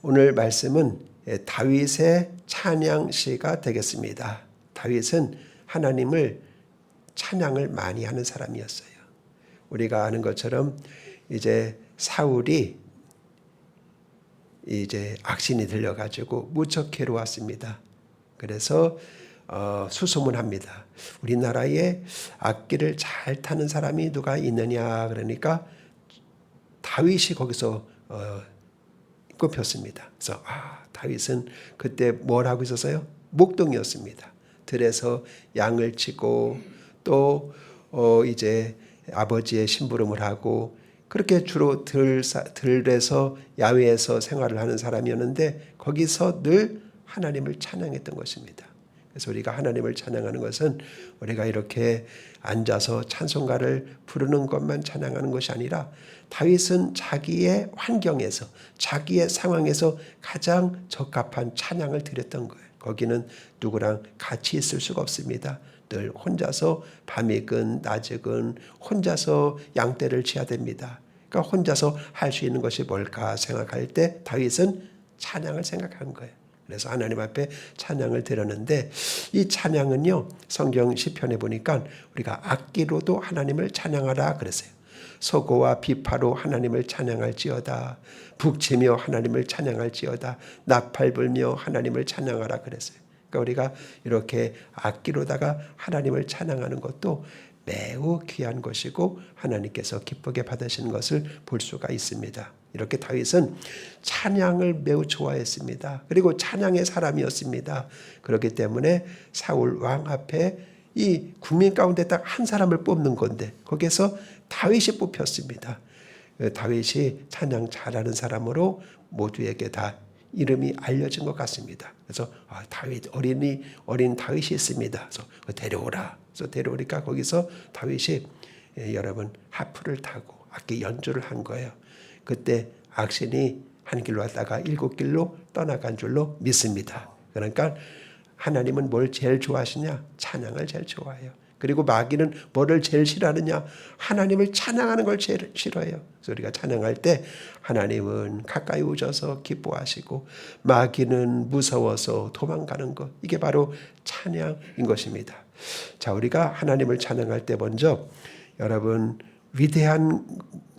오늘 말씀은 다윗의 찬양시가 되겠습니다. 다윗은 하나님을 찬양을 많이 하는 사람이었어요. 우리가 아는 것처럼 이제 사울이 이제 악신이 들려가지고 무척 괴로웠습니다. 그래서 수소문합니다. 우리나라에 악기를 잘 타는 사람이 누가 있느냐 그러니까 다윗이 거기서 꼽혔습니다. 그래서 다윗은 그때 뭘 하고 있었어요? 목동이었습니다. 들에서 양을 치고 또 이제 아버지의 심부름을 하고 그렇게 주로 들에서 야외에서 생활을 하는 사람이었는데 거기서 늘 하나님을 찬양했던 것입니다. 그래서 우리가 하나님을 찬양하는 것은 우리가 이렇게 앉아서 찬송가를 부르는 것만 찬양하는 것이 아니라 다윗은 자기의 환경에서 자기의 상황에서 가장 적합한 찬양을 드렸던 거예요. 거기는 누구랑 같이 있을 수가 없습니다. 늘 혼자서 밤이건 낮이건 혼자서 양떼를 치야 됩니다. 그러니까 혼자서 할 수 있는 것이 뭘까 생각할 때 다윗은 찬양을 생각한 거예요. 그래서 하나님 앞에 찬양을 드렸는데 이 찬양은요 성경 시편에 보니까 우리가 악기로도 하나님을 찬양하라 그랬어요. 서고와 비파로 하나님을 찬양할지어다. 북치며 하나님을 찬양할지어다. 나팔 불며 하나님을 찬양하라 그랬어요. 그러니까 우리가 이렇게 악기로다가 하나님을 찬양하는 것도 매우 귀한 것이고 하나님께서 기쁘게 받으시는 것을 볼 수가 있습니다. 이렇게 다윗은 찬양을 매우 좋아했습니다. 그리고 찬양의 사람이었습니다. 그렇기 때문에 사울 왕 앞에 이 국민 가운데 딱 한 사람을 뽑는 건데 거기에서 다윗이 뽑혔습니다. 다윗이 찬양 잘하는 사람으로 모두에게 다 이름이 알려진 것 같습니다. 그래서 다윗 어린 다윗이 있습니다. 그래서 데려오라. 그래서 데려오니까 거기서 다윗이 여러분 하프를 타고 악기 연주를 한 거예요. 그때 악신이 한 길로 왔다가 7길로 떠나간 줄로 믿습니다. 그러니까 하나님은 뭘 제일 좋아하시냐? 찬양을 제일 좋아해요. 그리고 마귀는 뭐를 제일 싫어하느냐? 하나님을 찬양하는 걸 제일 싫어해요. 그래서 우리가 찬양할 때 하나님은 가까이 오셔서 기뻐하시고 마귀는 무서워서 도망가는 것. 이게 바로 찬양인 것입니다. 자, 우리가 하나님을 찬양할 때 먼저 여러분 위대한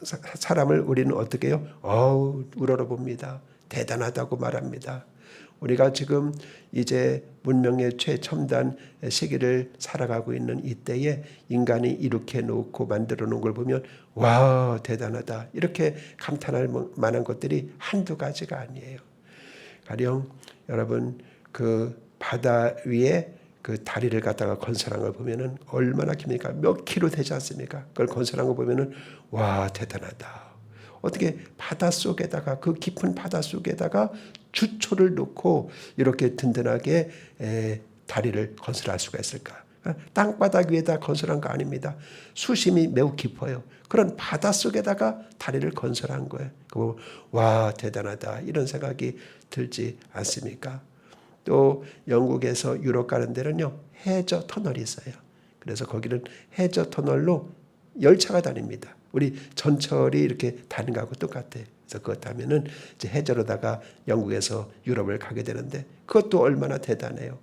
사람을 우리는 어떻게 해요? 우러러봅니다. 대단하다고 말합니다. 우리가 지금 이제 문명의 최첨단 시기를 살아가고 있는 이때에 인간이 이렇게 놓고 만들어 놓은 걸 보면 와 대단하다 이렇게 감탄할 만한 것들이 한두 가지가 아니에요. 가령 여러분 그 바다 위에 그 다리를 갖다가 건설한 걸 보면은 얼마나 깁니까? 몇 킬로 되지 않습니까? 그걸 건설한 거 보면은 와 대단하다. 어떻게 바닷속에다가 그 깊은 바닷속에다가 주초를 놓고 이렇게 든든하게 다리를 건설할 수가 있을까? 땅바닥 위에다 건설한 거 아닙니다. 수심이 매우 깊어요. 그런 바닷속에다가 다리를 건설한 거예요. 와 대단하다 이런 생각이 들지 않습니까? 또 영국에서 유럽 가는 데는요 해저 터널이 있어요. 그래서 거기는 해저 터널로 열차가 다닙니다. 우리 전철이 이렇게 다니는 거하고 똑같아요. 그래서 그것 하면은 이제 해저로다가 영국에서 유럽을 가게 되는데 그것도 얼마나 대단해요.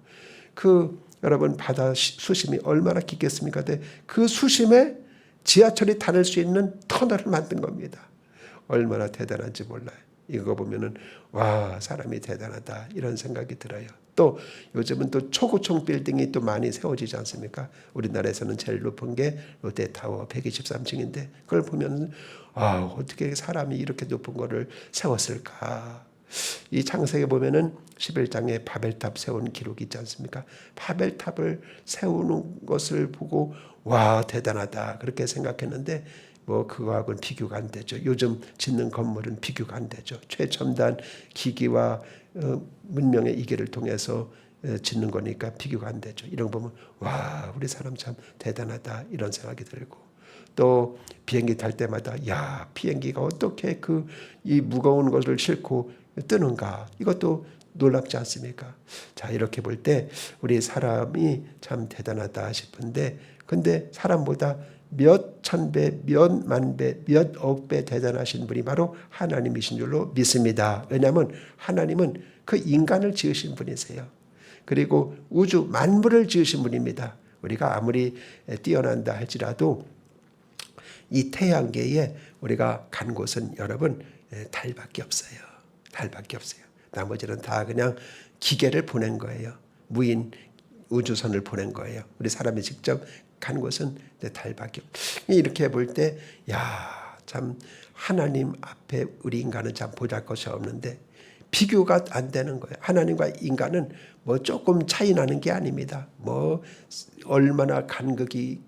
여러분 바다 수심이 얼마나 깊겠습니까? 그 수심에 지하철이 다닐 수 있는 터널을 만든 겁니다. 얼마나 대단한지 몰라요. 이거 보면은 와 사람이 대단하다 이런 생각이 들어요. 또 요즘은 또 초고층 빌딩이 또 많이 세워지지 않습니까? 우리나라에서는 제일 높은 게 롯데타워 123층인데 그걸 보면 어떻게 사람이 이렇게 높은 거를 세웠을까? 이 창세기에 보면은 11장에 바벨탑 세운 기록이 있지 않습니까? 바벨탑을 세우는 것을 보고 와 대단하다 그렇게 생각했는데 그거하고는 비교가 안 되죠. 요즘 짓는 건물은 비교가 안 되죠. 최첨단 기기와 문명의 이계를 통해서 짓는 거니까 비교가 안 되죠. 이런 거 보면 와 우리 사람 참 대단하다 이런 생각이 들고 또 비행기 탈 때마다 야 비행기가 어떻게 이 무거운 것을 싣고 뜨는가 이것도 놀랍지 않습니까? 자 이렇게 볼 때 우리 사람이 참 대단하다 싶은데 근데 사람보다 몇 천배, 몇 만배, 몇 억배 대단하신 분이 바로 하나님이신 줄로 믿습니다. 왜냐하면 하나님은 그 인간을 지으신 분이세요. 그리고 우주 만물을 지으신 분입니다. 우리가 아무리 뛰어난다 할지라도 이 태양계에 우리가 간 곳은 여러분 달밖에 없어요. 달밖에 없어요. 나머지는 다 그냥 기계를 보낸 거예요. 무인 우주선을 보낸 거예요. 우리 사람이 직접 간 곳은 달밖에 없어요. 이렇게 볼 때 참 하나님 앞에 우리 인간은 참 보잘것이 없는데 비교가 안 되는 거예요. 하나님과 인간은 뭐 조금 차이 나는 게 아닙니다. 뭐 얼마나 간극이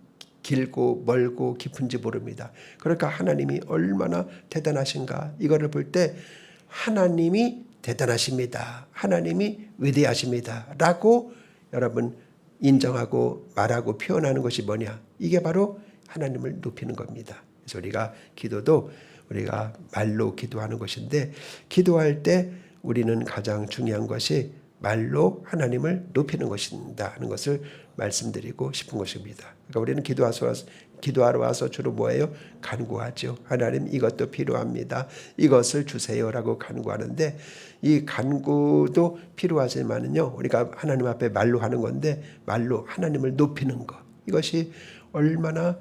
길고 멀고 깊은지 모릅니다. 그러니까 하나님이 얼마나 대단하신가 이거를 볼 때 하나님이 대단하십니다. 하나님이 위대하십니다. 라고 여러분 인정하고 말하고 표현하는 것이 뭐냐? 이게 바로 하나님을 높이는 겁니다. 그래서 우리가 기도도 우리가 말로 기도하는 것인데 기도할 때 우리는 가장 중요한 것이 말로 하나님을 높이는 것이다 하는 것을 말씀드리고 싶은 것입니다. 그러니까 우리는 기도하러 와서 주로 뭐예요? 간구하죠. 하나님 이것도 필요합니다. 이것을 주세요라고 간구하는데 이 간구도 필요하지만은요. 우리가 하나님 앞에 말로 하는 건데 말로 하나님을 높이는 것. 이것이 얼마나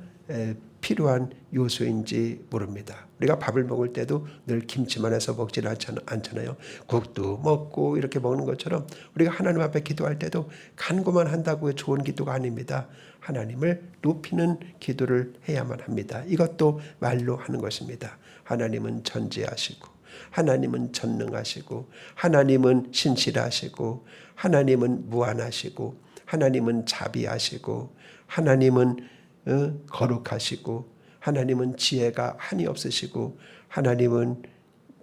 필요한 요소인지 모릅니다. 우리가 밥을 먹을 때도 늘 김치만 해서 먹지는 않잖아요. 국도 먹고 이렇게 먹는 것처럼 우리가 하나님 앞에 기도할 때도 간구만 한다고 좋은 기도가 아닙니다. 하나님을 높이는 기도를 해야만 합니다. 이것도 말로 하는 것입니다. 하나님은 전지하시고 하나님은 전능하시고 하나님은 신실하시고 하나님은 무한하시고 하나님은 자비하시고 하나님은 거룩하시고 하나님은 지혜가 한이 없으시고 하나님은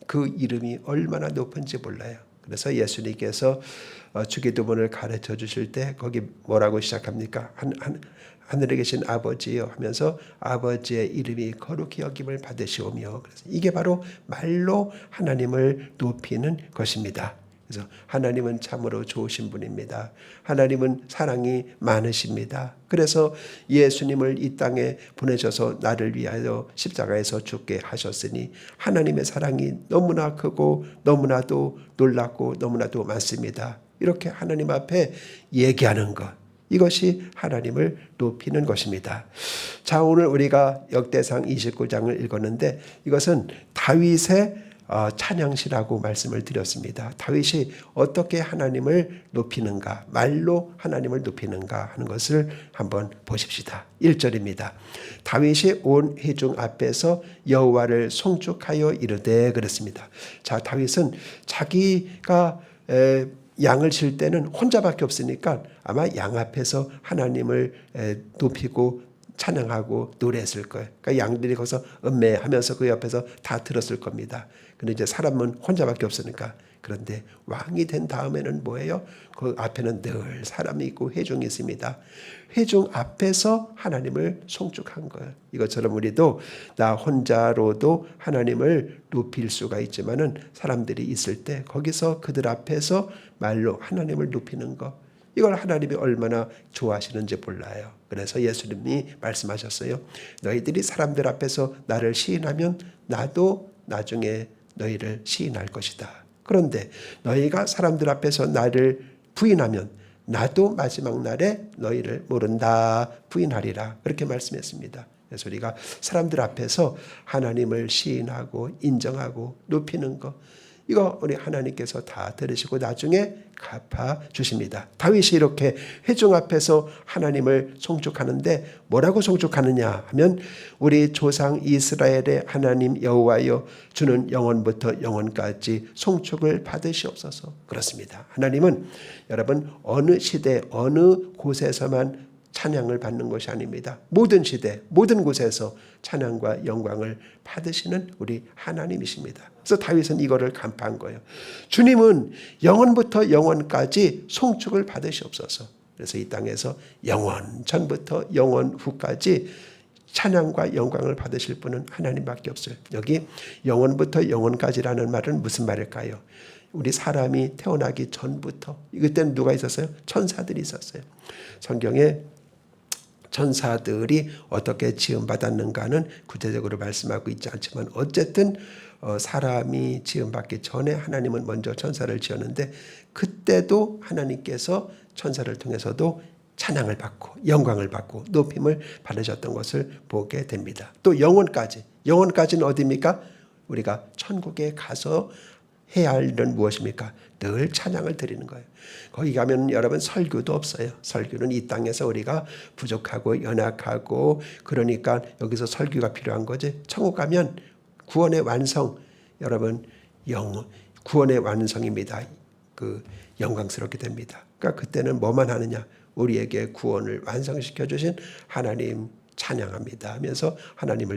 그 이름이 얼마나 높은지 몰라요. 그래서 예수님께서 주기도문을 가르쳐 주실 때 거기 뭐라고 시작합니까? 하늘에 계신 아버지요 하면서 아버지의 이름이 거룩히 여김을 받으시오며 그래서 이게 바로 말로 하나님을 높이는 것입니다. 그래서 하나님은 참으로 좋으신 분입니다. 하나님은 사랑이 많으십니다. 그래서 예수님을 이 땅에 보내셔서 나를 위하여 십자가에서 죽게 하셨으니 하나님의 사랑이 너무나 크고 너무나도 놀랍고 너무나도 많습니다. 이렇게 하나님 앞에 얘기하는 것. 이것이 하나님을 높이는 것입니다. 자, 오늘 우리가 역대상 29장을 읽었는데 이것은 다윗의 찬양시라고 말씀을 드렸습니다. 다윗이 어떻게 하나님을 높이는가, 말로 하나님을 높이는가 하는 것을 한번 보십시다. 1절입니다. 다윗이 온 회중 앞에서 여호와를 송축하여 이르되 그랬습니다. 자, 다윗은 자기가 양을 칠 때는 혼자밖에 없으니까 아마 양 앞에서 하나님을 높이고 찬양하고 노래했을 거예요. 그러니까 양들이 거기서 음매하면서 그 옆에서 다 들었을 겁니다. 근데 이제 사람은 혼자밖에 없으니까. 그런데 왕이 된 다음에는 뭐예요? 그 앞에는 늘 사람이 있고 회중이 있습니다. 회중 앞에서 하나님을 송축한 거예요. 이것처럼 우리도 나 혼자로도 하나님을 높일 수가 있지만은 사람들이 있을 때 거기서 그들 앞에서 말로 하나님을 높이는 거. 이걸 하나님이 얼마나 좋아하시는지 몰라요. 그래서 예수님이 말씀하셨어요. 너희들이 사람들 앞에서 나를 시인하면 나도 나중에 너희를 시인할 것이다. 그런데 너희가 사람들 앞에서 나를 부인하면 나도 마지막 날에 너희를 모른다 부인하리라. 그렇게 말씀했습니다. 그래서 우리가 사람들 앞에서 하나님을 시인하고 인정하고 높이는 것, 이거 우리 하나님께서 다 들으시고 나중에 갚아 주십니다. 다윗이 이렇게 회중 앞에서 하나님을 송축하는데 뭐라고 송축하느냐 하면 우리 조상 이스라엘의 하나님 여호와여 주는 영원부터 영원까지 송축을 받으시옵소서. 그렇습니다. 하나님은 여러분 어느 시대 어느 곳에서만 찬양을 받는 것이 아닙니다. 모든 시대 모든 곳에서 찬양과 영광을 받으시는 우리 하나님이십니다. 그래서 다윗은 이거를 간파한 거예요. 주님은 영원부터 영원까지 송축을 받으시옵소서. 그래서 이 땅에서 영원 전부터 영원 후까지 찬양과 영광을 받으실 분은 하나님밖에 없어요. 여기 영원부터 영원까지라는 말은 무슨 말일까요? 우리 사람이 태어나기 전부터, 이때는 누가 있었어요? 천사들이 있었어요. 성경에 천사들이 어떻게 지음받았는가는 구체적으로 말씀하고 있지 않지만 어쨌든 사람이 지음받기 전에 하나님은 먼저 천사를 지었는데 그때도 하나님께서 천사를 통해서도 찬양을 받고 영광을 받고 높임을 받으셨던 것을 보게 됩니다. 또 영혼까지는 어디입니까? 우리가 천국에 가서 해야 할 일은 무엇입니까? 늘 찬양을 드리는 거예요. 거기 가면 여러분 설교도 없어요. 설교는 이 땅에서 우리가 부족하고 연약하고 그러니까 여기서 설교가 필요한 거지. 천국 가면 구원의 완성, 여러분 구원의 완성입니다. 그 영광스럽게 됩니다. 그러니까 그때는 뭐만 하느냐? 우리에게 구원을 완성시켜 주신 하나님 찬양합니다 하면서 하나님을